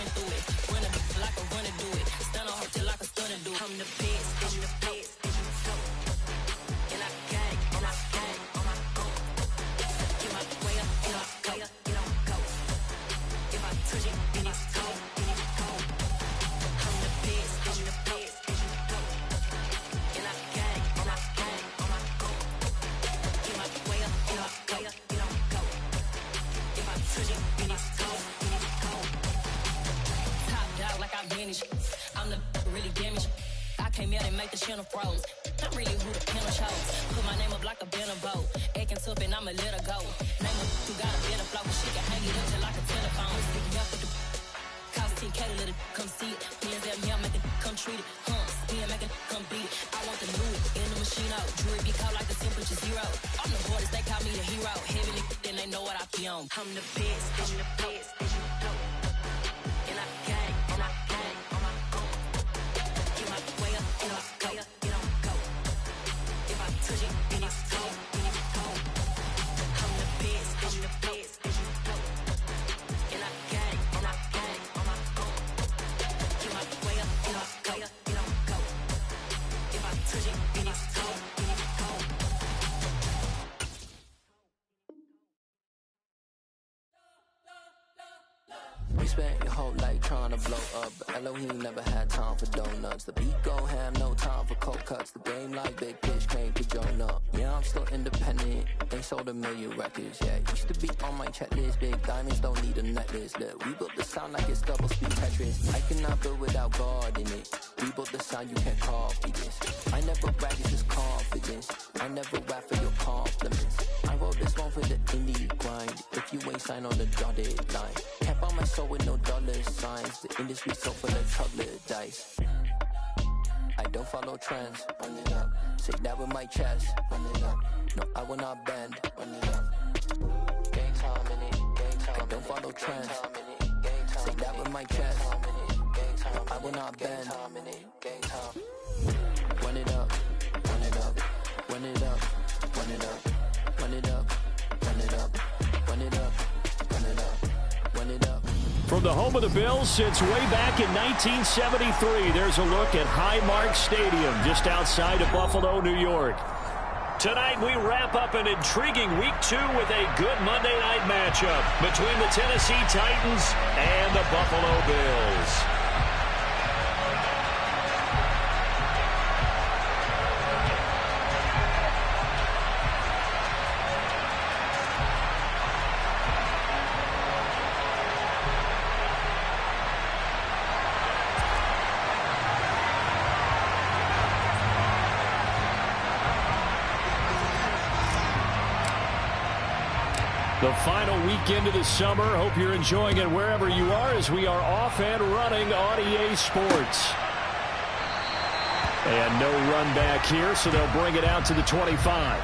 running through it. Running like a runner do it. Stun on her till like a stunner do it. I'm the best, I'm the best, and I got it, and I got it on my own. Get my way up, get my way up, get on go. If I touch it, then it's cold, then it's cold. I'm the best, I'm the best, and I got it, and I got it on my own. Get my way up, get my way up, get on go. If I touch it, then it's cold, then it's cold. Top dog like I vanished. I'm the really damaged. I came out and make the channel froze. I'm really who the panel shows. Put my name up like a banner boat. Acting tough and I'ma let her go. Name up who got a better flow. She can hang it up just like a telephone. Stick me up with the cost 10K to let it come see it. Hands at me, I make it come treat it. Spin, make it come beat it. I want the new in the machine out. Jewelry be caught like the temperature zero. I'm the hardest, they call me the hero. Heavy then they know what I be on. I'm the best, I'm the best, and I got it, and I got it on my own. Get my way up, get my way up, get on go. If I touch it, then it's cold, then it's cold. I'm the best, I'm the best, and I got it, and I got it on my own. Get my way up, get my way up, get on go. If I touch it, then it's cold, then it's cold. We spent your whole life trying to blow up, but Elohim never had time for donuts. The beat go ham, no time for cold cuts. The game like big fish came to join up. Yeah, I'm still independent. They sold 1 million records. Yeah, used to be on my checklist. Big diamonds don't need a necklace. Look, we built the sound like it's double speed Tetris. I cannot build without God in it. We built the sound, you can't copy this. I never brag, it's just confidence. I never rap for your compliments. I wrote this one for the indie grind. If you ain't signed on the dotted line, can't buy my soul with no dollar signs. The industry so full of chocolate dice. I don't follow trends. Run it up. Say that with my chest. Run it up. No, I will not bend. Run it up. Gang time in it. Gang time. I don't follow trends. Say that with my chest. No, I will not bend. Gang time. Run it up. Run it up. Run it up. Run it up. Run it up. Run it up. Run it up. Run it up. Run it up. From the home of the Bills since way back in 1973, there's a look at Highmark Stadium just outside of Buffalo, New York. Tonight we wrap up an intriguing Week 2 with a good Monday night matchup between the Tennessee Titans and the Buffalo Bills. The final weekend of the summer. Hope you're enjoying it wherever you are as we are off and running on EA Sports. And no run back here, so they'll bring it out to the 25.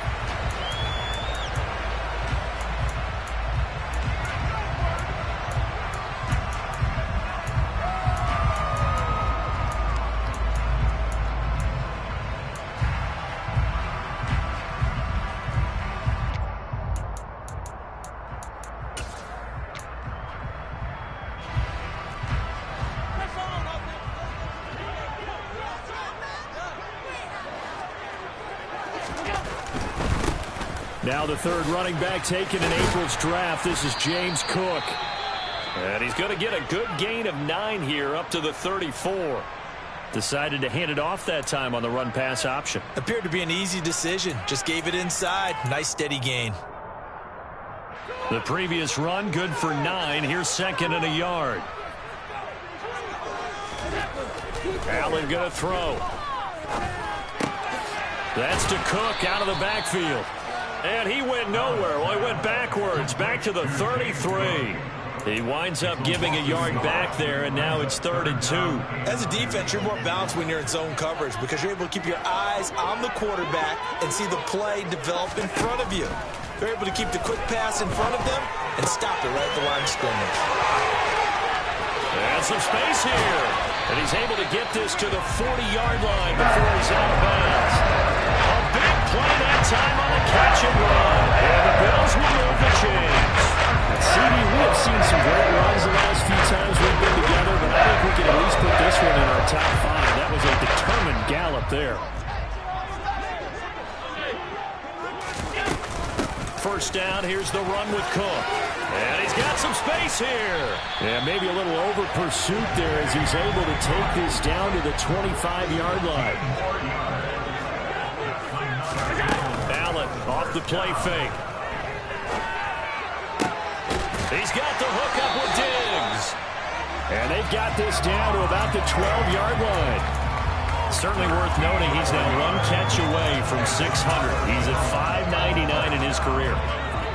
Now the third running back taken in April's draft. This is James Cook. And he's going to get a good gain of 9 here up to the 34. Decided to hand it off that time on the run-pass option. Appeared to be an easy decision. Just gave it inside. Nice steady gain. The previous run good for 9. Here's second and a yard. Allen going to throw. That's to Cook out of the backfield. And he went nowhere. Well, he went backwards, back to the 33. He winds up giving a yard back there, and now it's 3rd and 2. As a defense, you're more balanced when you're in zone coverage because you're able to keep your eyes on the quarterback and see the play develop in front of you. You're able to keep the quick pass in front of them and stop it right at the line of scrimmage. And some space here. And he's able to get this to the 40-yard line before he's out of bounds. A big play that time on the catch and run. And the Bills will move the chains. CD, we have seen some great runs the last few times we've been together, up there. First down, here's the run with Cook. And he's got some space here. Yeah, maybe a little over pursuit there as he's able to take this down to the 25-yard line. Allen off the play fake. He's got the hook up with Diggs. And they've got this down to about the 12-yard line. Certainly worth noting he's now one catch away from 600. He's at 599 in his career.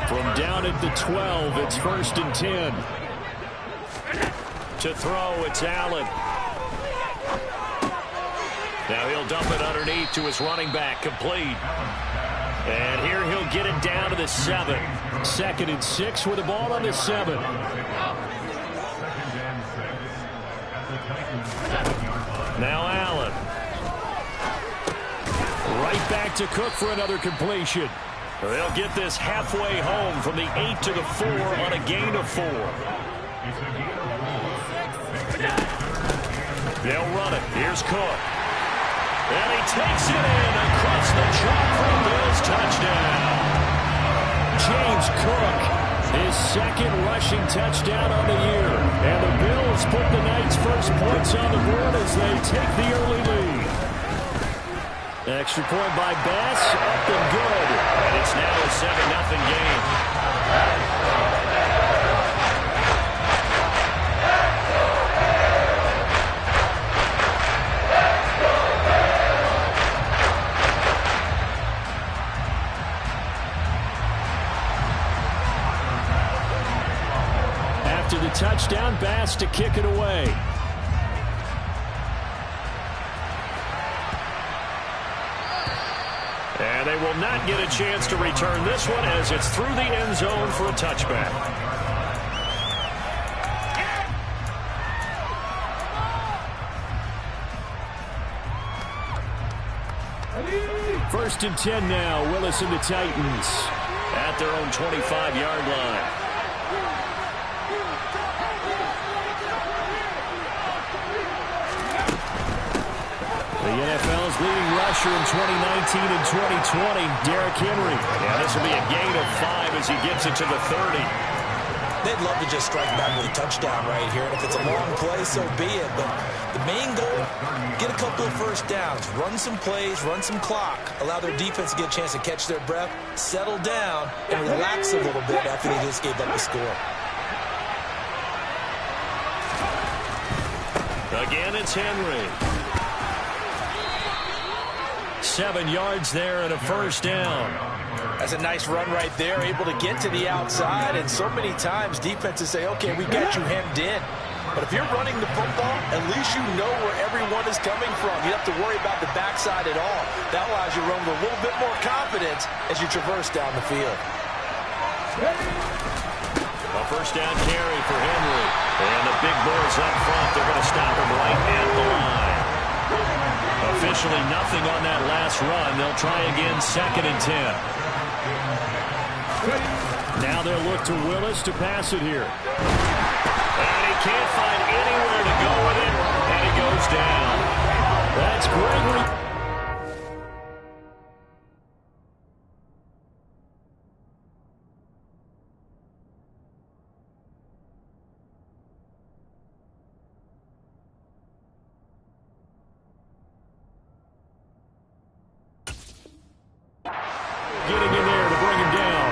From down at the 12, it's 1st and 10. To throw, it's Allen. Now he'll dump it underneath to his running back, complete. And here he'll get it down to the 7. 2nd and 6 with the ball on the 7. Now Allen. Right back to Cook for another completion. They'll get this halfway home from the 8 to the 4 on a gain of 4. They'll run it. Here's Cook. And he takes it in across the chalk for a Bills touchdown. James Cook, his 2nd rushing touchdown on the year. And the Bills put the night's first points on the board as they take the early lead. Extra point by Bass, up and good. And it's now a 7-0 game. After the touchdown, Bass to kick it away. And they will not get a chance to return this one as it's through the end zone for a touchback. First and 10 now. Willis and the Titans at their own 25-yard line. The NFL's leading rusher in 2019 and 2020, Derrick Henry. Yeah, this will be a gain of 5 as he gets it to the 30. They'd love to just strike back with a touchdown right here. And if it's a long play, so be it. But the main goal, get a couple of first downs, run some plays, run some clock, allow their defense to get a chance to catch their breath, settle down, and relax a little bit after they just gave up the score. Again, it's Henry. 7 yards there and a first down. That's a nice run right there, able to get to the outside. And so many times defenses say, okay, we got you hemmed in. But if you're running the football, at least you know where everyone is coming from. You don't have to worry about the backside at all. That allows you to run with a little bit more confidence as you traverse down the field. A first down carry for Henry. And the big boys up front, they're going to stop him right at the line. Officially nothing on that last run. They'll try again, 2nd and 10. Now they'll look to Willis to pass it here. And he can't find anywhere to go with it, and he goes down. That's Gregory. Getting in there to bring him down.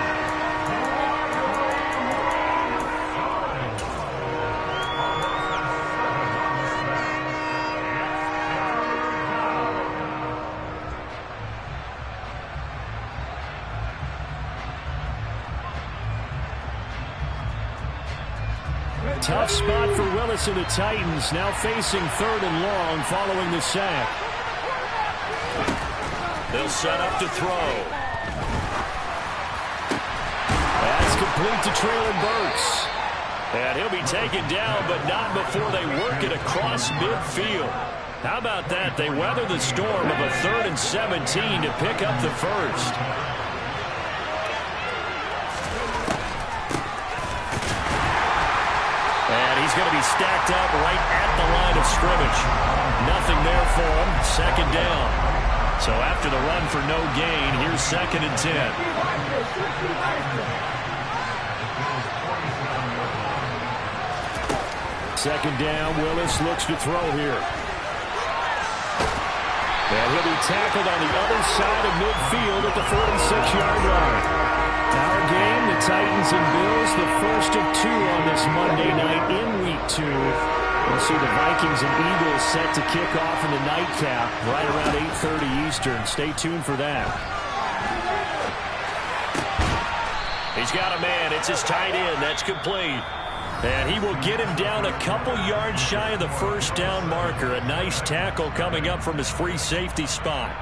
Tough spot for Willis and the Titans, now facing 3rd and long following the sack. They'll set up to throw. That's complete to Traylon Burks. And he'll be taken down, but not before they work it across midfield. How about that? They weather the storm of a 3rd and 17 to pick up the first. And he's going to be stacked up right at the line of scrimmage. Nothing there for him. second down. So after the run for no gain, here's 2nd and 10. Second down, Willis looks to throw here. And he'll be tackled on the other side of midfield at the 46-yard line. Our game, the Titans and Bills, the first of 2 on this Monday night in Week 2. We'll see the Vikings and Eagles set to kick off in the nightcap right around 8:30 Eastern. Stay tuned for that. He's got a man. It's his tight end. That's complete. And he will get him down a couple yards shy of the first down marker. A nice tackle coming up from his free safety spot.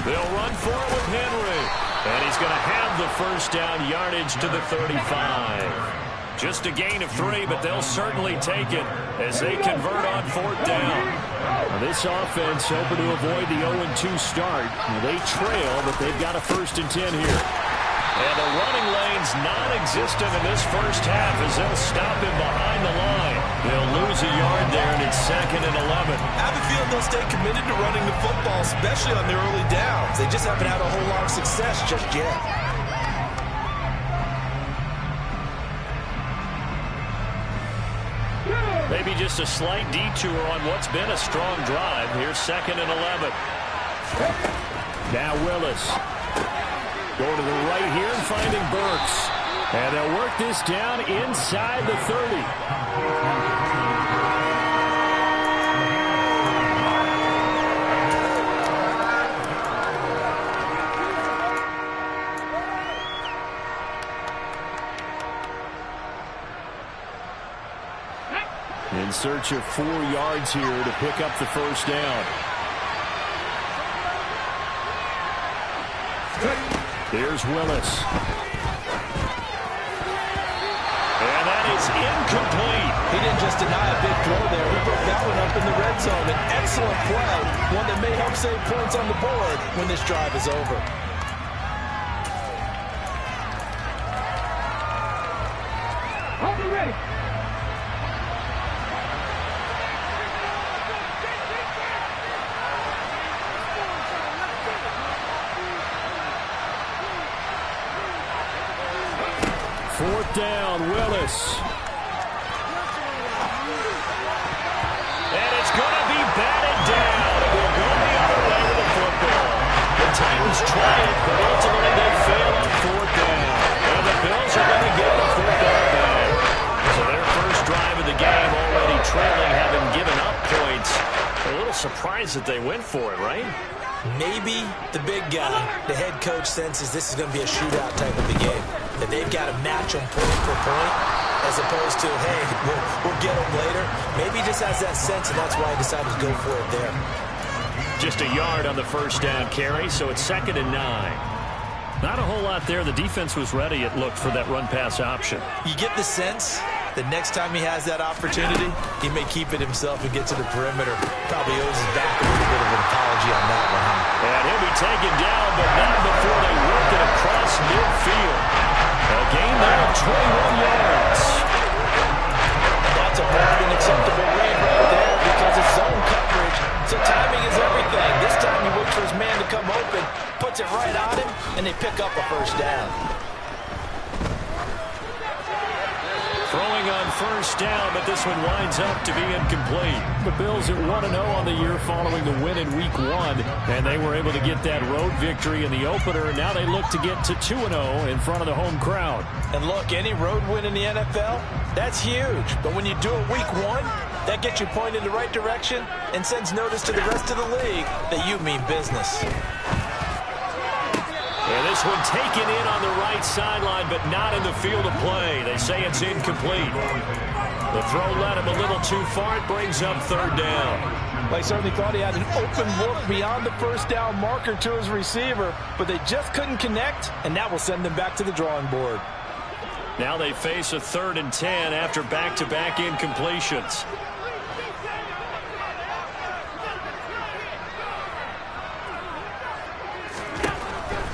They'll run for it with Henry. And he's going to have the first down yardage to the 35. Just a gain of 3, but they'll certainly take it as they convert on 4th down. Now this offense hoping to avoid the 0-2 start. Now they trail, but they've got a 1st and 10 here. And the running lane's non-existent in this first half as they'll stop him behind the line. They'll lose a yard there, and it's 2nd and 11. I have a feeling they'll stay committed to running the football, especially on their early downs. They just haven't had a whole lot of success just yet. Maybe just a slight detour on what's been a strong drive. Here's 2nd and 11. Now Willis. Going to the right here and finding Burks. And they'll work this down inside the 30. In search of 4 yards here to pick up the first down. Here's Willis. And that is incomplete. He didn't just deny a big throw there. He broke that one up in the red zone. An excellent play. One that may help save points on the board when this drive is over. Hold it ready. Fourth down, Willis. And it's going to be batted down. It will go the other way with the football. The Titans try it, but ultimately they fail on 4th down. And the Bills are going to get the football back. So their first drive of the game already trailing, having given up points. A little surprised that they went for it, right? Maybe the big guy, the head coach, senses this is going to be a shootout type of a game. That they've got to match them point for point, as opposed to, hey, we'll get them later. Maybe he just has that sense, and that's why he decided to go for it there. Just a yard on the first down carry, so it's 2nd and 9. Not a whole lot there. The defense was ready, it looked, for that run-pass option. You get the sense that next time he has that opportunity, he may keep it himself and get to the perimeter. Probably owes his back a little bit of an apology on that one. And he'll be taken down, but not before they work it across midfield. A gain there of 21 yards. That's a more than acceptable read right there because it's zone coverage. So timing is everything. This time he waits for his man to come open, puts it right on him, and they pick up a first down. Throwing on first down, but this one winds up to be incomplete. The Bills at 1-0 on the year following the win in Week 1, and they were able to get that road victory in the opener. Now they look to get to 2-0 in front of the home crowd. And look, any road win in the NFL, that's huge. But when you do it Week 1, that gets you pointed in the right direction and sends notice to the rest of the league that you mean business. And this one taken in on the right sideline, but not in the field of play. They say it's incomplete. The throw led him a little too far. It brings up third down. Well, he certainly thought he had an open look beyond the first down marker to his receiver, but they just couldn't connect, and that will send them back to the drawing board. Now they face a 3rd and 10 after back-to-back incompletions.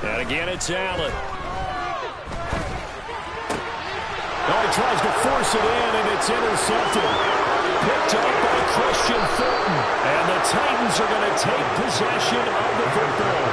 And again, it's Allen. Oh, he tries to force it in, and it's intercepted. Picked up by Christian Fulton. And the Titans are going to take possession of the football.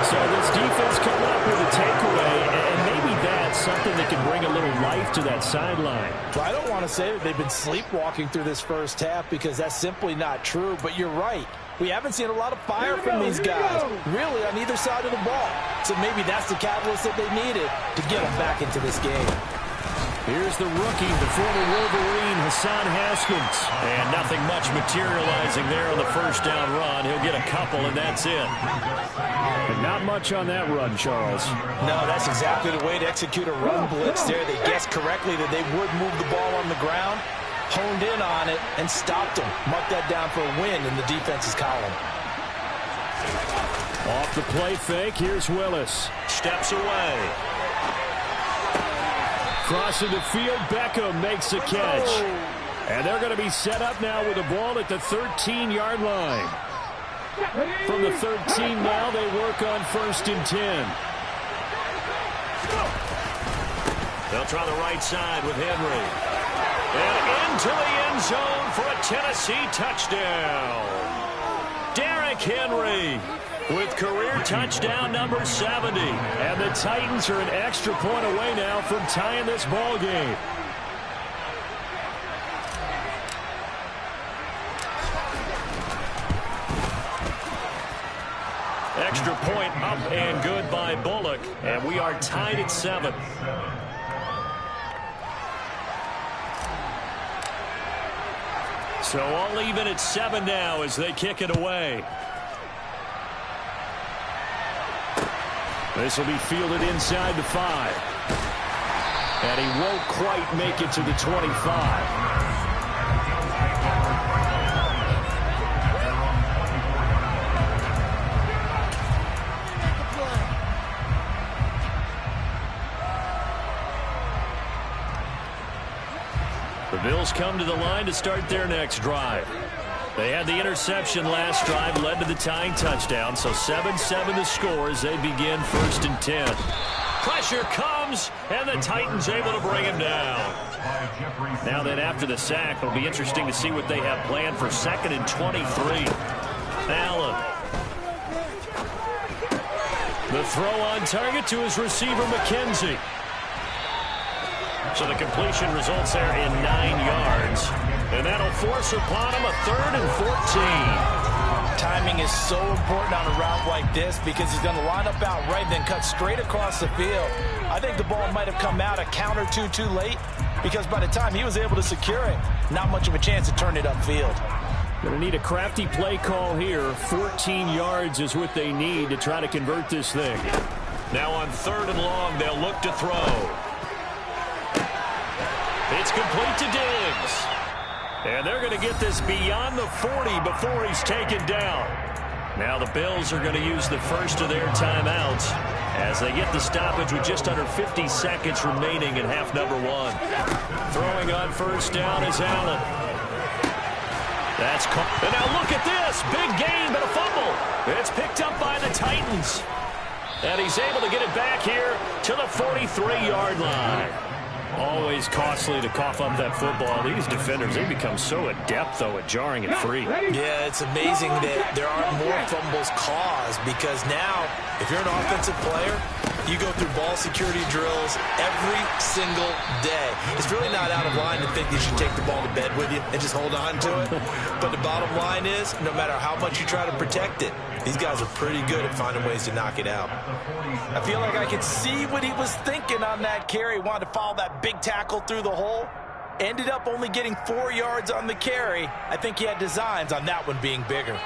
So this defense coming up with a takeaway, and maybe that's something that can bring a little life to that sideline. Well, I don't want to say that they've been sleepwalking through this first half because that's simply not true, but you're right. We haven't seen a lot of fire from these guys, really, on either side of the ball. So maybe that's the catalyst that they needed to get them back into this game. Here's the rookie, the former Wolverine, Hassan Haskins. And nothing much materializing there on the first down run. He'll get a couple, and that's it. And not much on that run, Charles. No, that's exactly the way to execute a run blitz there. They guessed correctly that they would move the ball on the ground, honed in on it, and stopped them. Mark that down for a win in the defense's column. Off the play fake, here's Willis. Steps away. Crossing the field, Beckham makes the catch. And they're going to be set up now with the ball at the 13-yard line. From the 13 now, they work on 1st and 10. They'll try the right side with Henry. And into the end zone for a Tennessee touchdown. Derrick Henry with career touchdown number 70. And the Titans are an extra point away now from tying this ball game. Extra point up and good by Bullock. And we are tied at 7. So all even at 7 now as they kick it away. This will be fielded inside the 5. And he won't quite make it to the 25. The Bills come to the line to start their next drive. They had the interception last drive, led to the tying touchdown, so 7-7 the score as they begin 1st and 10. Pressure comes, and the Titans able to bring him down. Now then, after the sack, it'll be interesting to see what they have planned for 2nd and 23. Allen. The throw on target to his receiver, McKenzie. So the completion results there in 9 yards. And that'll force upon him a 3rd and 14. Timing is so important on a route like this because he's going to line up out right and then cut straight across the field. I think the ball might have come out a count or two too late because by the time he was able to secure it, not much of a chance to turn it upfield. Going to need a crafty play call here. 14 yards is what they need to try to convert this thing. Now on 3rd and long, they'll look to throw. It's complete to Diggs. And they're going to get this beyond the 40 before he's taken down. Now the Bills are going to use the first of their timeouts as they get the stoppage with just under 50 seconds remaining in half number 1. Throwing on 1st down is Allen. That's caught. And now look at this. Big gain, but a fumble. It's picked up by the Titans. And he's able to get it back here to the 43-yard line. Always costly to cough up that football. These defenders, they become so adept, though, at jarring it free. Yeah, it's amazing that there aren't more fumbles caused because now, if you're an offensive player, you go through ball security drills every single day. It's really not out of line to think you should take the ball to bed with you and just hold on to it. But the bottom line is, no matter how much you try to protect it, these guys are pretty good at finding ways to knock it out. I feel like I could see what he was thinking on that carry. He wanted to follow that big tackle through the hole. Ended up only getting 4 yards on the carry. I think he had designs on that one being bigger.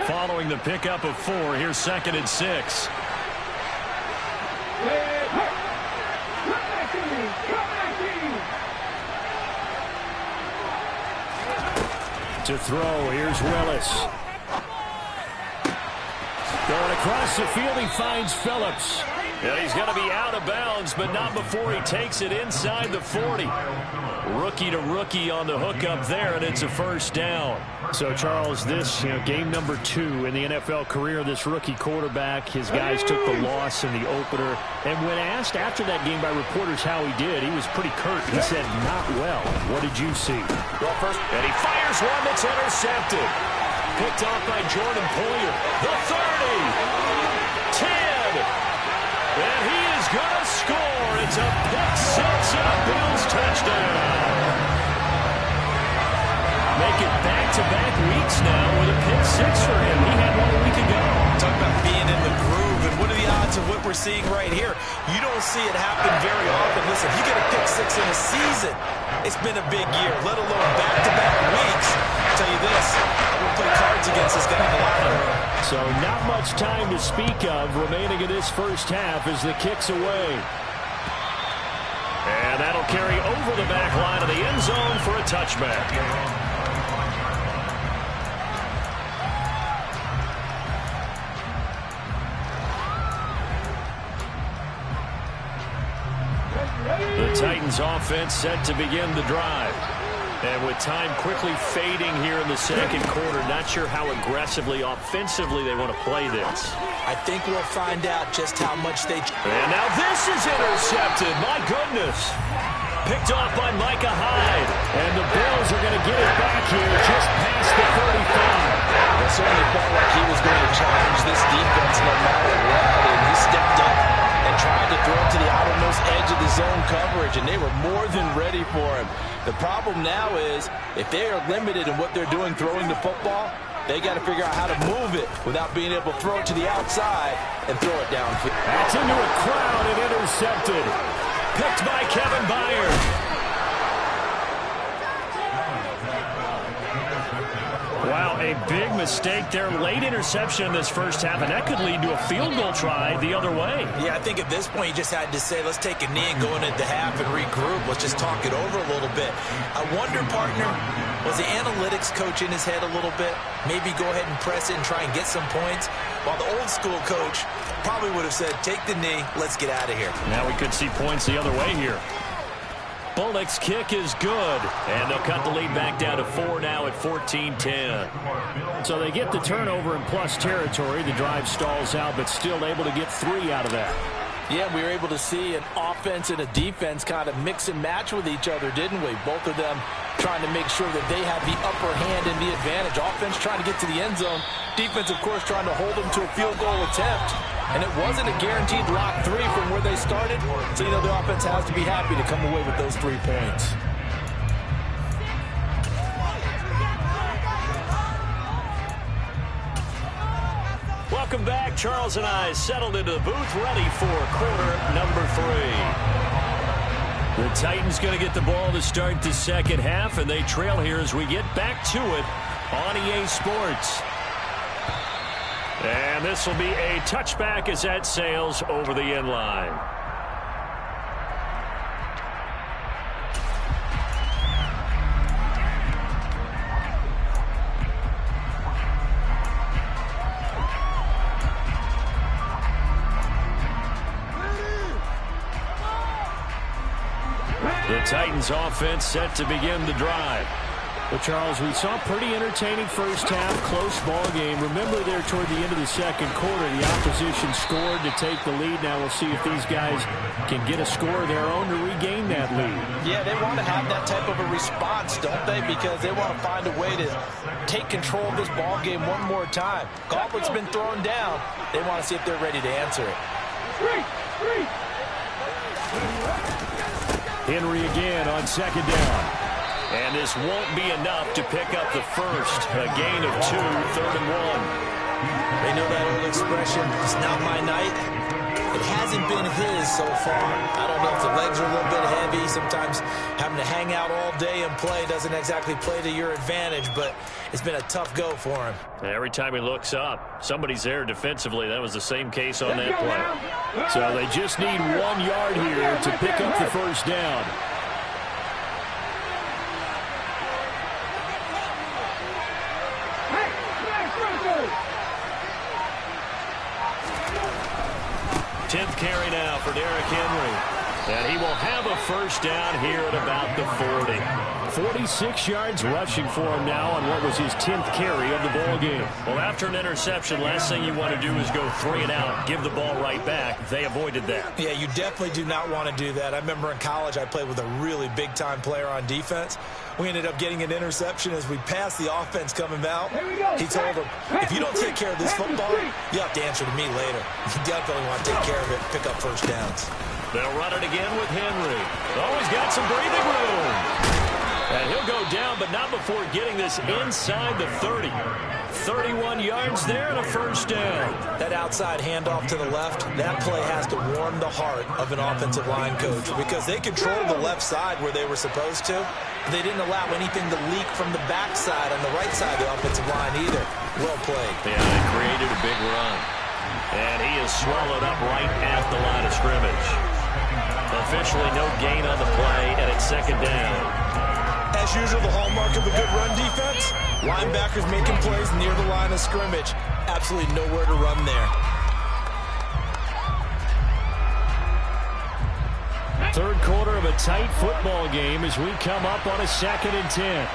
Following the pickup of 4, here's 2nd and 6. To throw, here's Willis. Going across the field, he finds Phillips. And he's going to be out of bounds, but not before he takes it inside the 40. Rookie to rookie on the hookup there, and it's a first down. So, Charles, this game number 2 in the NFL career of this rookie quarterback. His guys took the loss in the opener. And when asked after that game by reporters how he did, he was pretty curt. He said, not well. What did you see? Well, first, and he fires one that's intercepted. Picked off by Jordan Poyer. The 30. 10. And he is going to score. It's a pick 6 and a Bills touchdown. Make it back-to-back weeks now with a pick 6 for him. He had one a week ago. Talk about being in the groove, and what are the odds of what we're seeing right here? You don't see it happen very often. Listen, if you get a pick 6 in a season, it's been a big year, let alone back-to-back weeks. I'll tell you this, we'll play cards against this guy in the locker room. So not much time to speak of remaining in this first half as the kick's away. And that'll carry over the back line of the end zone for a touchback. The Titans offense set to begin the drive. And with time quickly fading here in the second quarter, not sure how aggressively, offensively they want to play this. I think we'll find out just how much they... And now this is intercepted. My goodness. Picked off by Micah Hyde. And the Bills are going to get it back here just past the 35. It certainly felt like he was going to challenge this defense no matter what. And he stepped up and tried to throw it to the outermost edge of the zone coverage, and they were more than ready for him. The problem now is if they are limited in what they're doing throwing the football, they got to figure out how to move it without being able to throw it to the outside and throw it downfield. That's into a crowd and intercepted. Picked by Kevin Byard. Wow, a big mistake there. Late interception in this first half, and that could lead to a field goal try the other way. Yeah, I think at this point you just had to say, let's take a knee and go into the half and regroup. Let's just talk it over a little bit. I wonder, partner, was the analytics coach in his head a little bit? Maybe go ahead and press it and try and get some points? While the old school coach probably would have said, take the knee, let's get out of here. Now we could see points the other way here. Bullock's kick is good, and they'll cut the lead back down to 4 now at 14-10. So they get the turnover in plus territory. The drive stalls out, but still able to get 3 out of that. Yeah, we were able to see an offense and a defense kind of mix and match with each other, didn't we? Both of them trying to make sure that they have the upper hand and the advantage. Offense trying to get to the end zone. Defense, of course, trying to hold them to a field goal attempt. And it wasn't a guaranteed lock 3 from where they started. So, you know, the offense has to be happy to come away with those 3 points. Welcome back. Charles and I settled into the booth, ready for quarter number 3. The Titans going to get the ball to start the second half, and they trail here as we get back to it on EA Sports. And this will be a touchback as that sails over the end line. The Titans offense set to begin the drive. Well, Charles, we saw a pretty entertaining first half, close ball game. Remember there toward the end of the second quarter, the opposition scored to take the lead. Now we'll see if these guys can get a score of their own to regain that lead. Yeah, they want to have that type of a response, don't they? Because they want to find a way to take control of this ball game one more time. Gauntlet's been thrown down. They want to see if they're ready to answer it. Henry again on second down. And this won't be enough to pick up the first. A gain of 2, 3rd and 1. They know that old expression, it's not my night. It hasn't been his so far. I don't know if the legs are a little bit heavy. Sometimes having to hang out all day and play doesn't exactly play to your advantage, but it's been a tough go for him. Every time he looks up, somebody's there defensively. That was the same case on that play. So they just need 1 yard here to pick up the first down. carry now for Derrick Henry. And he will have a first down here at about the 40. 46 yards rushing for him now on what was his 10th carry of the ball game. Well, after an interception, last thing you want to do is go 3 and out, give the ball right back. They avoided that. Yeah, you definitely do not want to do that. I remember in college I played with a really big-time player on defense. We ended up getting an interception as we passed the offense coming out. He told him, if you don't take care of this football, you have to answer to me later. You definitely want to take care of it, pick up first downs. They'll run it again with Henry. Oh, he's got some breathing room. And he'll go down, but not before getting this inside the 30. 31 yards there and a first down. That outside handoff to the left, that play has to warm the heart of an offensive line coach because they controlled the left side where they were supposed to. They didn't allow anything to leak from the backside on the right side of the offensive line either. Well played. Yeah, they created a big run. And he is swallowed up right at the line of scrimmage. Officially no gain on the play, and it's second down. As usual, the hallmark of a good run defense, linebackers making plays near the line of scrimmage. Absolutely nowhere to run there. Third quarter of a tight football game as we come up on a 2nd and 10.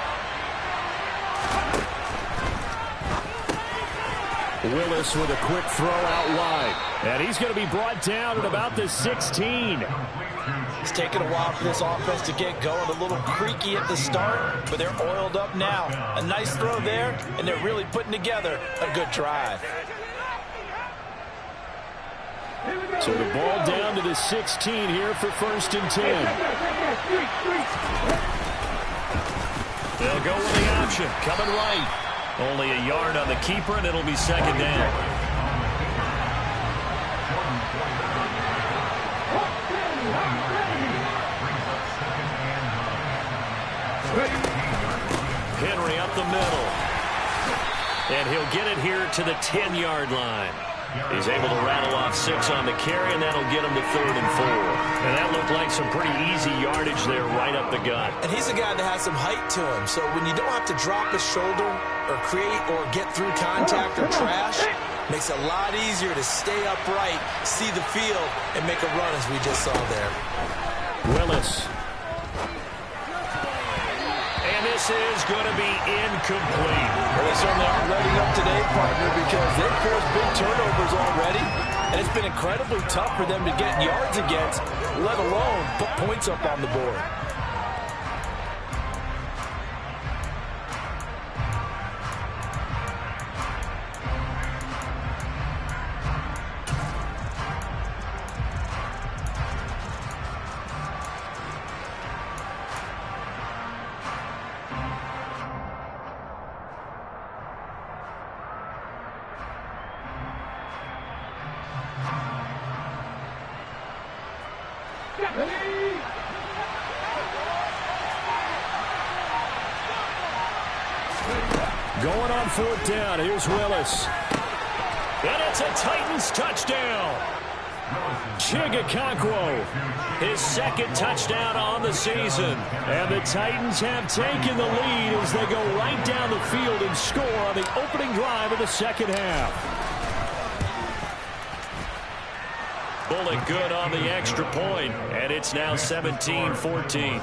Willis with a quick throw out wide. And he's going to be brought down at about the 16. It's taken a while for this offense to get going. A little creaky at the start, but they're oiled up now. A nice throw there, and they're really putting together a good drive. So the ball down to the 16 here for 1st and 10. They'll go with the option. Coming right. Only a yard on the keeper, and it'll be second down. Henry up the middle. And he'll get it here to the 10-yard line. He's able to rattle off 6 on the carry, and that'll get him to 3rd and 4. And that looked like some pretty easy yardage there right up the gut. And he's a guy that has some height to him, so when you don't have to drop his shoulder or create or get through contact or trash, makes it a lot easier to stay upright, see the field, and make a run as we just saw there. Willis. And this is going to be incomplete. Well, they certainly aren't letting up today, partner, because they've forced big turnovers already, and it's been incredibly tough for them to get yards against, let alone put points up on the board. Going on 4th down. Here's Willis. And it's a Titans touchdown. Chigakonkwo, his 2nd touchdown on the season. And the Titans have taken the lead as they go right down the field and score on the opening drive of the 2nd half. Bullet good on the extra point, and it's now 17-14.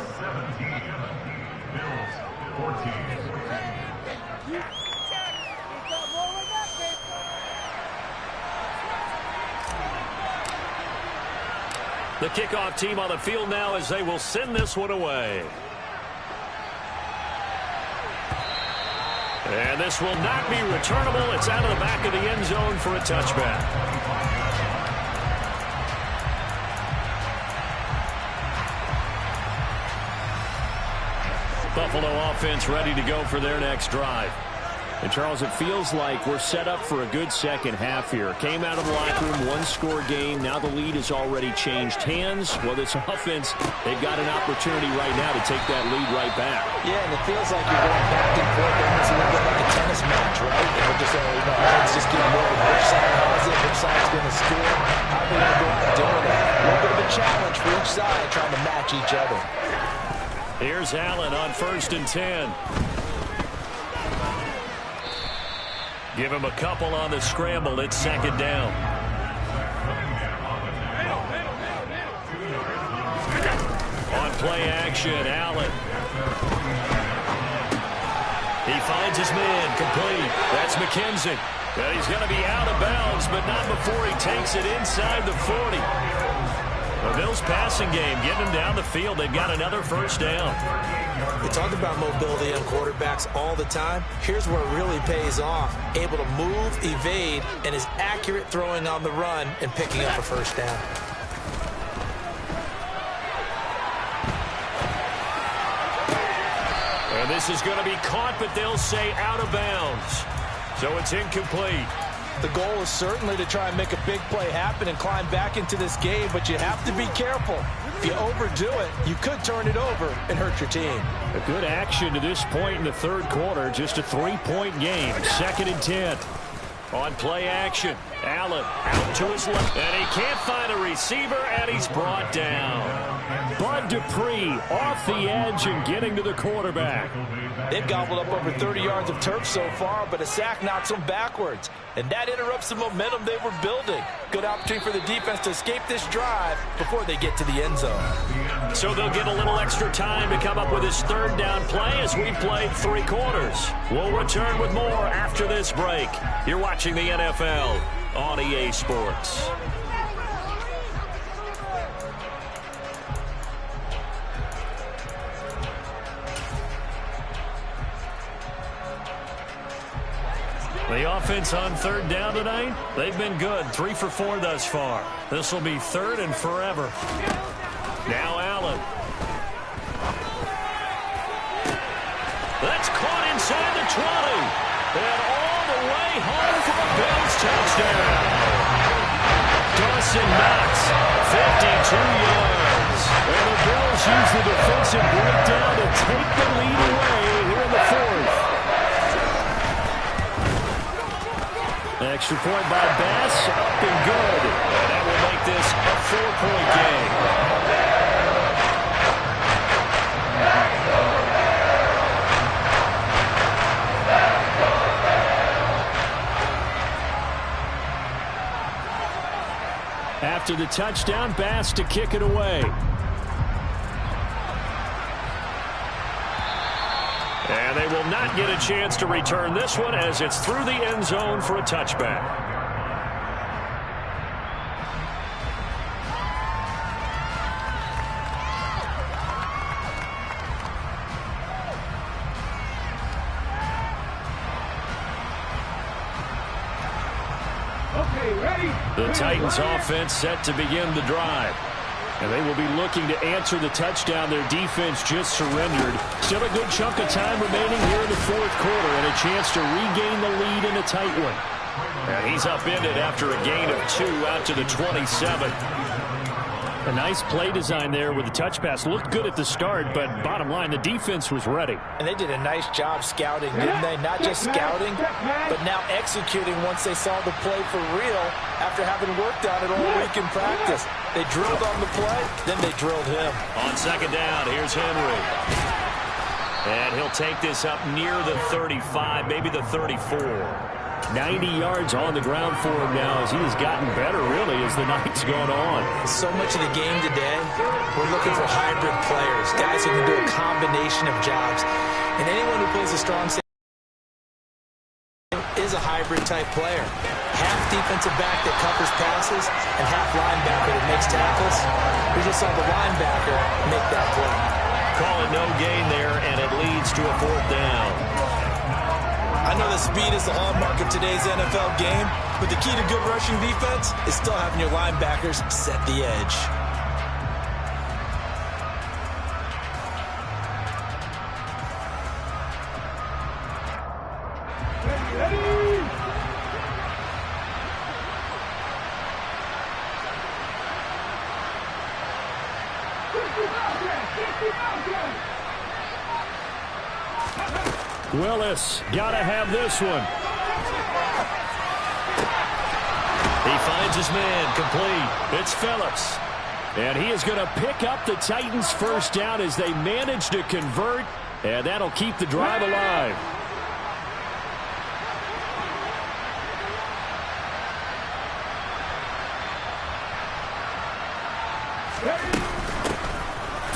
The kickoff team on the field now as they will send this one away. And this will not be returnable. It's out of the back of the end zone for a touchback. Buffalo offense ready to go for their next drive. And, Charles, it feels like we're set up for a good second half here. Came out of the locker room, one-score game. Now the lead has already changed hands. Well, this offense, they've got an opportunity right now to take that lead right back. Yeah, and it feels like you're going back and forth. It's a little bit like a tennis match, right? And we're just saying, it's just getting more of which side has it, which side's going to score. How are they going to go out and doing it? A little bit of a challenge for each side, trying to match each other. Here's Allen on 1st and 10. Give him a couple on the scramble. It's 2nd down. play action. Allen. He finds his man, complete. That's McKenzie. And he's going to be out of bounds, but not before he takes it inside the 40. The Bills' passing game getting them down the field. They've got another first down. We talk about mobility on quarterbacks all the time. Here's where it really pays off. Able to move, evade, and is accurate throwing on the run and picking up a first down. And this is going to be caught, but they'll say out of bounds. So it's incomplete. The goal is certainly to try and make a big play happen and climb back into this game, but you have to be careful. If you overdo it, you could turn it over and hurt your team. A good action to this point in the third quarter. Just a 3-point game. 2nd and 10. On play action, Allen out to his left. And he can't find a receiver, and he's brought down. Bud Dupree off the edge and getting to the quarterback. They've gobbled up over 30 yards of turf so far, but a sack knocks them backwards. And that interrupts the momentum they were building. Good opportunity for the defense to escape this drive before they get to the end zone. So they'll get a little extra time to come up with his third down play as we played 3 quarters. We'll return with more after this break. You're watching the NFL on EA Sports. The offense on third down tonight, they've been good. 3 for 4 thus far. This will be 3rd and forever. Now Allen. That's caught inside the 20. And all the way home for a Bills touchdown. Dawson Knox, 52 yards. And the Bills use the defensive breakdown to take the lead away here in the 4th. Extra point by Bass, up and good. And that will make this a 4-point game. After the touchdown, Bass to kick it away. And they will not get a chance to return this one as it's through the end zone for a touchback. Okay, ready? The Titans offense set to begin the drive. And they will be looking to answer the touchdown their defense just surrendered. Still a good chunk of time remaining here in the 4th quarter and a chance to regain the lead in a tight one. And he's upended after a gain of 2 out to the 27. A nice play design there with the touch pass. Looked good at the start, but bottom line, the defense was ready. And they did a nice job scouting, didn't they? Not just scouting, but now executing once they saw the play for real after having worked on it all week in practice. They drilled on the play, then they drilled him. On 2nd down, here's Henry. And he'll take this up near the 35, maybe the 34. 90 yards on the ground for him now as he has gotten better, really, as the night's gone on. So much of the game today, we're looking for hybrid players, guys who can do a combination of jobs. And anyone who plays a strong safety is a hybrid-type player. Half defensive back that covers passes and half linebacker that makes tackles. We just saw the linebacker make that play. Call it no gain there, and it leads to a 4th down. I know that speed is the hallmark of today's NFL game, but the key to good rushing defense is still having your linebackers set the edge. Willis, gotta have this one. He finds his man, complete. It's Phillips. And he is going to pick up the Titans' first down as they manage to convert, and that'll keep the drive alive.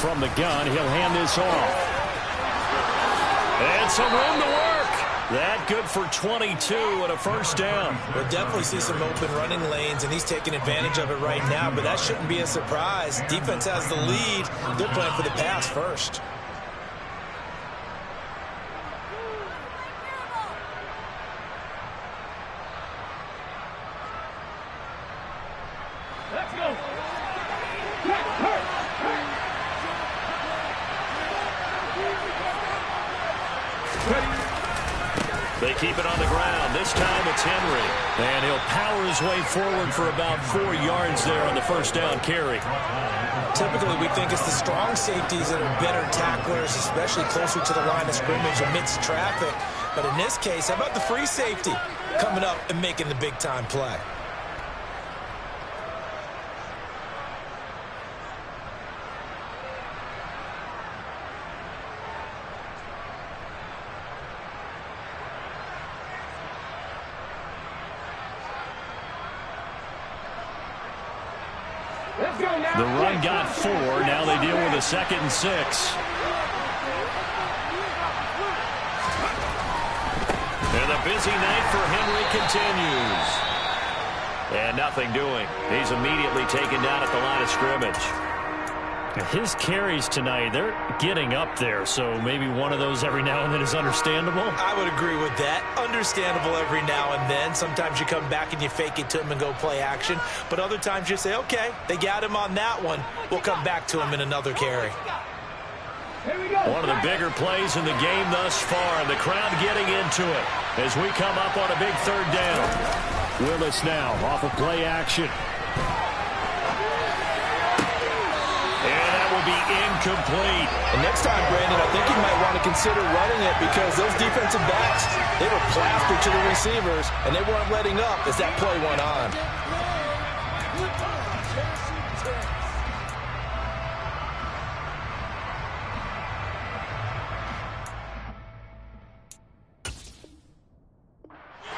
from the gun. He'll hand this off. And some room to work. That good for 22 and a first down. We'll definitely see some open running lanes, and he's taking advantage of it right now, but that shouldn't be a surprise. Defense has the lead. They're playing for the pass first. Let's go. They keep it on the ground. This time it's Henry. And he'll power his way forward for about 4 yards there on the first down carry. Typically, we think it's the strong safeties that are better tacklers, especially closer to the line of scrimmage amidst traffic. But in this case, how about the free safety coming up and making the big-time play? The run got 4. Now they deal with a 2nd and 6. And the busy night for Henry continues. And nothing doing. He's immediately taken down at the line of scrimmage. His carries tonight, they're getting up there, so maybe one of those every now and then is understandable. I would agree with that. Understandable every now and then. Sometimes you come back and you fake it to him and go play action. But other times you say, okay, they got him on that one. We'll come back to him in another carry. One of the bigger plays in the game thus far, and the crowd getting into it as we come up on a big 3rd down. Willis now off of play action. Be incomplete. And next time, Brandon, I think you might want to consider running it because those defensive backs, they were plastered to the receivers, and they weren't letting up as that play went on.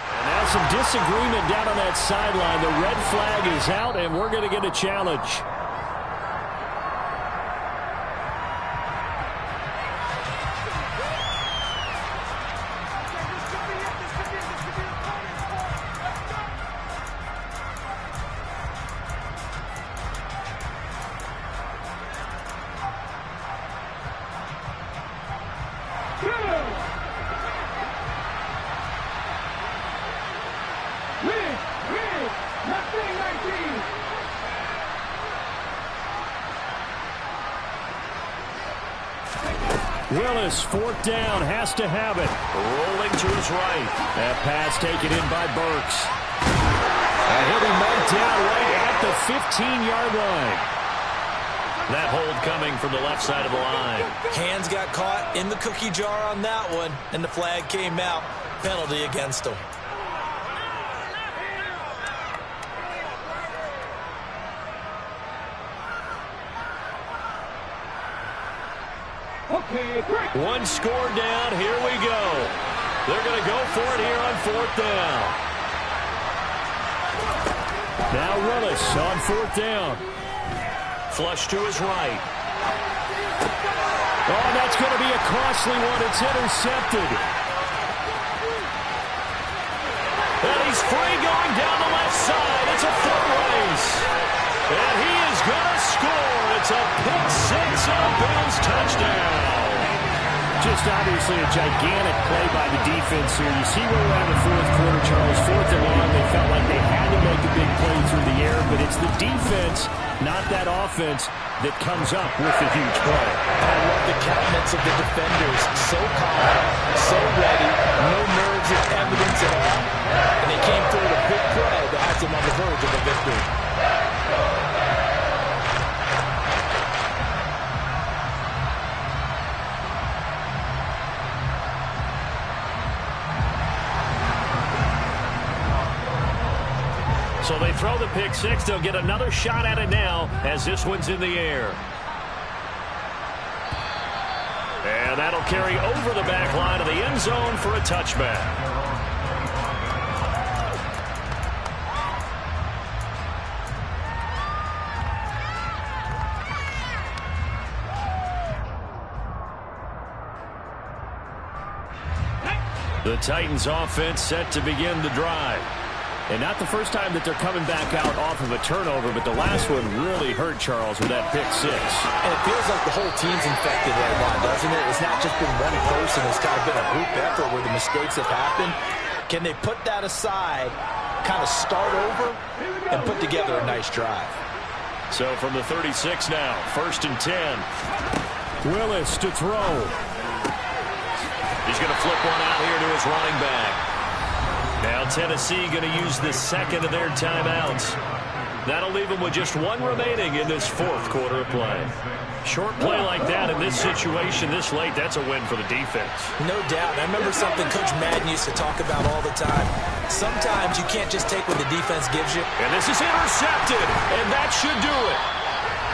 And now some disagreement down on that sideline. The red flag is out, and we're going to get a challenge. Willis, 4th down, has to have it. Rolling to his right. That pass taken in by Burks. And he'll be marked down right at the 15-yard line. That hold coming from the left side of the line. Hands got caught in the cookie jar on that one, and the flag came out. Penalty against him. One score down. Here we go. They're going to go for it here on 4th down. Now Willis on 4th down. Flush to his right. Oh, that's going to be a costly one. It's intercepted. And he's free going down the left side. It's a foot race. And he is going to score. It's a pick 6 and a Bills touchdown. Just obviously a gigantic play by the defense here. You see where we're at in the 4th quarter, Charles. 4th and long, they felt like they had to make a big play through the air, but it's the defense, not that offense, that comes up with the huge play. I love the countenance of the defenders. So calm, so ready, no nerves or evidence at all. And they came through with a big play that has them on the verge of a victory. So they throw the pick 6. They'll get another shot at it now as this one's in the air. And that'll carry over the back line of the end zone for a touchback. The Titans offense set to begin the drive. And not the first time that they're coming back out off of a turnover, but the last one really hurt Charles with that pick six. And it feels like the whole team's infected right now, doesn't it? It's not just been one person. It's kind of been a group effort where the mistakes have happened. Can they put that aside, kind of start over, and put together a nice drive? So from the 36 now, 1st and 10. Willis to throw. He's going to flip one out here to his running back. Now Tennessee going to use the second of their timeouts. That'll leave them with just one remaining in this fourth quarter of play. Short play like that in this situation this late, that's a win for the defense. No doubt. I remember something Coach Madden used to talk about all the time. Sometimes you can't just take what the defense gives you. And this is intercepted, and that should do it.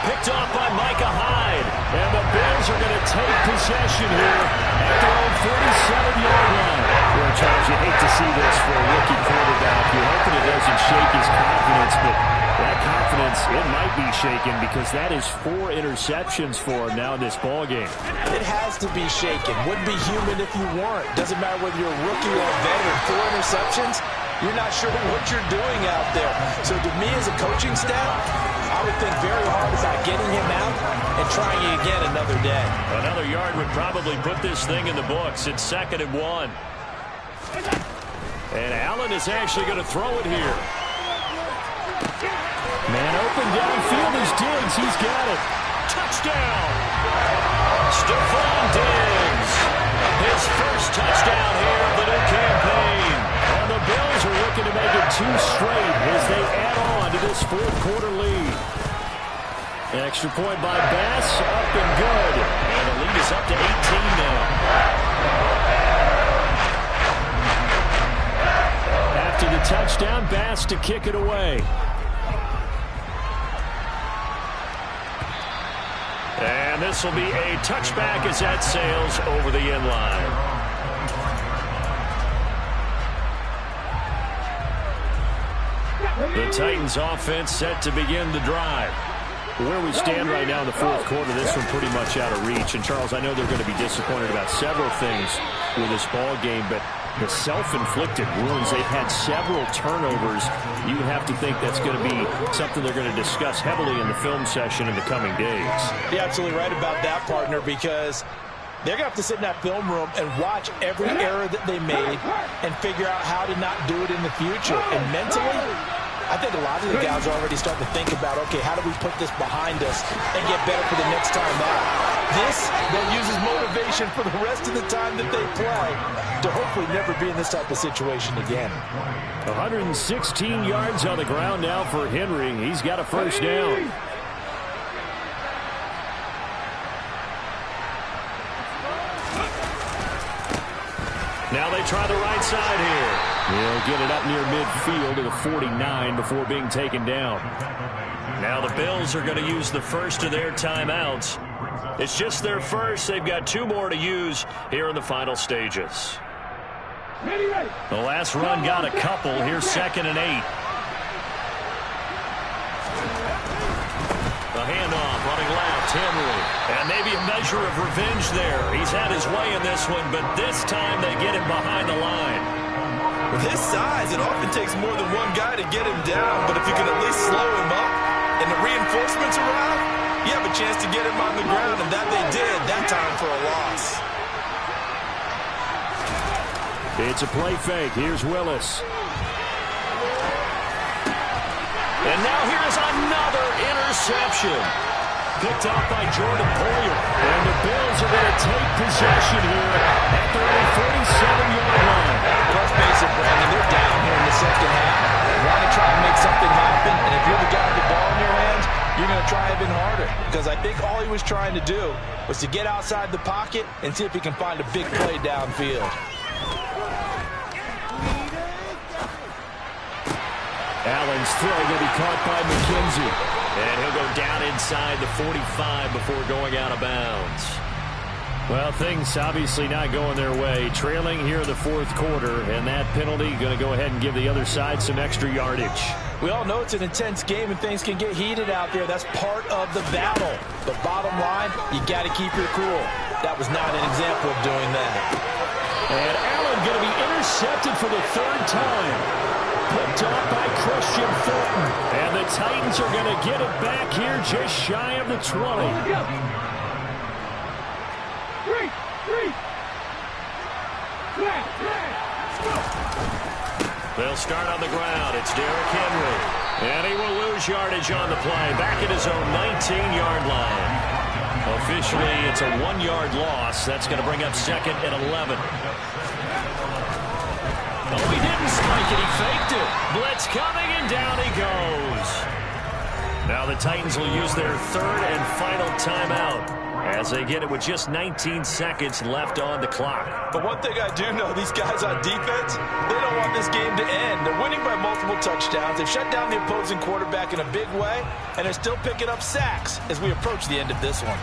Picked off by Micah Hyde. And the Bills are going to take possession here at their own 47-yard line. Well, Charles, you hate to see this for a rookie quarterback. You're hoping it doesn't shake his confidence, but that confidence, it might be shaken because that is 4 interceptions for him now in this ballgame. It has to be shaken. Wouldn't be human if you weren't. Doesn't matter whether you're a rookie or a veteran. 4 interceptions, you're not sure what you're doing out there. So to me as a coaching staff, I would think very hard about getting him out and trying it again another day. Another yard would probably put this thing in the books. It's 2nd and 1. And Allen is actually going to throw it here. Man open downfield is Diggs. He's got it. Touchdown. Stephon Diggs. His first touchdown here of the new campaign. And the Bills are looking to make it 2 straight as they add on to this fourth quarter lead. Extra point by Bass, up and good. And the lead is up to 18 now. After the touchdown, Bass to kick it away. And this will be a touchback as that sails over the end line. The Titans offense set to begin the drive. Where we stand right now in the fourth quarter, this one pretty much out of reach. And, Charles, I know they're going to be disappointed about several things with this ball game, but the self-inflicted wounds, they've had several turnovers. You have to think that's going to be something they're going to discuss heavily in the film session in the coming days. You're absolutely right about that, partner, because they're going to have to sit in that film room and watch every error that they made and figure out how to not do it in the future. And mentally, I think a lot of the guys are already starting to think about, okay, how do we put this behind us and get better for the next time out? This then uses motivation for the rest of the time that they play to hopefully never be in this type of situation again. 116 yards on the ground now for Henry. He's got a first down. Now they try the right side here. They'll get it up near midfield to the 49 before being taken down. Now the Bills are going to use the first of their timeouts. It's just their first. They've got 2 more to use here in the final stages. The last run got a couple. Here's 2nd and 8. The handoff running left, Henry. And maybe a measure of revenge there. He's had his way in this one, but this time they get him behind the line. With his size, it often takes more than one guy to get him down, but if you can at least slow him up and the reinforcements arrive, you have a chance to get him on the ground, and that they did that time for a loss. It's a play fake. Here's Willis. And now here's another interception. Picked off by Jordan Poyer. And the Bills are going to take possession here at their own 47-yard line. Let's face it, Brandon, they're down here in the second half. They want to try and make something happen, and if you're the guy with the ball in your hands, you're going to try even harder. Because I think all he was trying to do was to get outside the pocket and see if he can find a big play downfield. Allen's throw going to be caught by McKenzie. And he'll go down inside the 45 before going out of bounds. Well, things obviously not going their way. Trailing here in the fourth quarter, and that penalty going to go ahead and give the other side some extra yardage. We all know it's an intense game and things can get heated out there. That's part of the battle. But bottom line, you got to keep your cool. That was not an example of doing that. And Allen going to be intercepted for the third time. Picked off by Christian Fulton. And the Titans are going to get it back here just shy of the 20. They'll start on the ground. It's Derrick Henry. And he will lose yardage on the play. Back at his own 19-yard line. Officially, it's a 1-yard loss. That's going to bring up second and 11. Oh, he didn't spike it. He faked it. Blitz coming, and down he goes. Now the Titans will use their third and final timeout as they get it with just 19 seconds left on the clock. But one thing I do know, these guys on defense, they don't want this game to end. They're winning by multiple touchdowns. They've shut down the opposing quarterback in a big way, and they're still picking up sacks as we approach the end of this one.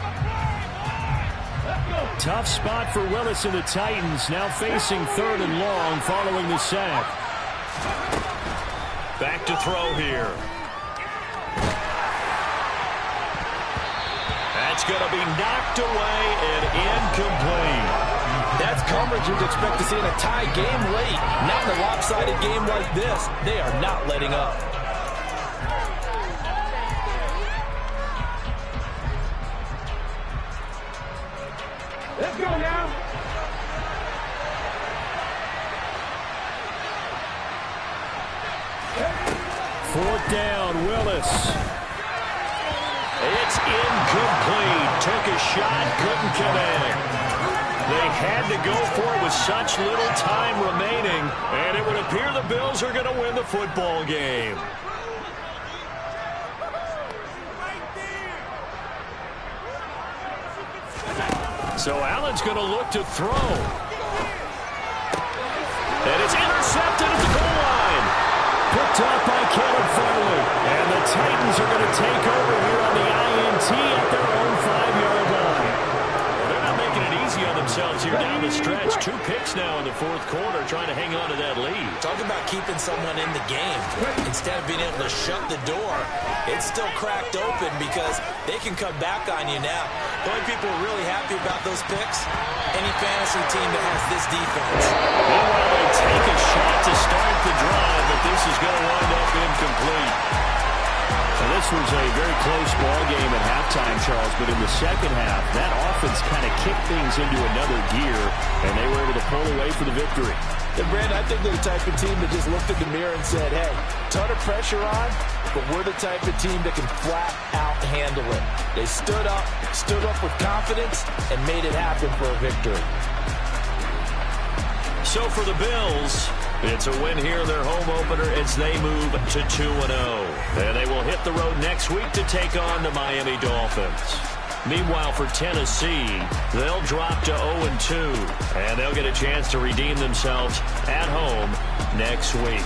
Tough spot for Willis and the Titans, now facing third and long following the sack. Back to throw here. That's going to be knocked away and incomplete. That's coverage you'd expect to see in a tie game late. Not in a lopsided game like this. They are not letting up. Let's go now. Fourth down, Willis. It's incomplete. Took a shot, couldn't connect. They had to go for it with such little time remaining, and it would appear the Bills are going to win the football game. So Allen's going to look to throw. And it's intercepted at the goal line. Picked up by Caleb Farley. And the Titans are going to take over here on the INT at their own 5-yard line. Well, they're not making it easy on themselves here down the stretch. 2 picks now in the fourth quarter trying to hang on to that lead. Talk about keeping someone in the game. Instead of being able to shut the door, it's still cracked open because they can come back on you now. The only people who are really happy about those picks, any fantasy team that has this defense. Meanwhile, they take a shot to start the drive, but this is going to wind up incomplete. So this was a very close ball game at halftime, Charles, but in the second half, that offense kind of kicked things into another gear, and they were able to pull away for the victory. And Brandon, I think they're the type of team that just looked in the mirror and said, hey, ton of pressure on, but we're the type of team that can flat out handle it. They stood up with confidence, and made it happen for a victory. So for the Bills, it's a win here in their home opener as they move to 2-0. And they will hit the road next week to take on the Miami Dolphins. Meanwhile, for Tennessee, they'll drop to 0-2, and they'll get a chance to redeem themselves at home next week.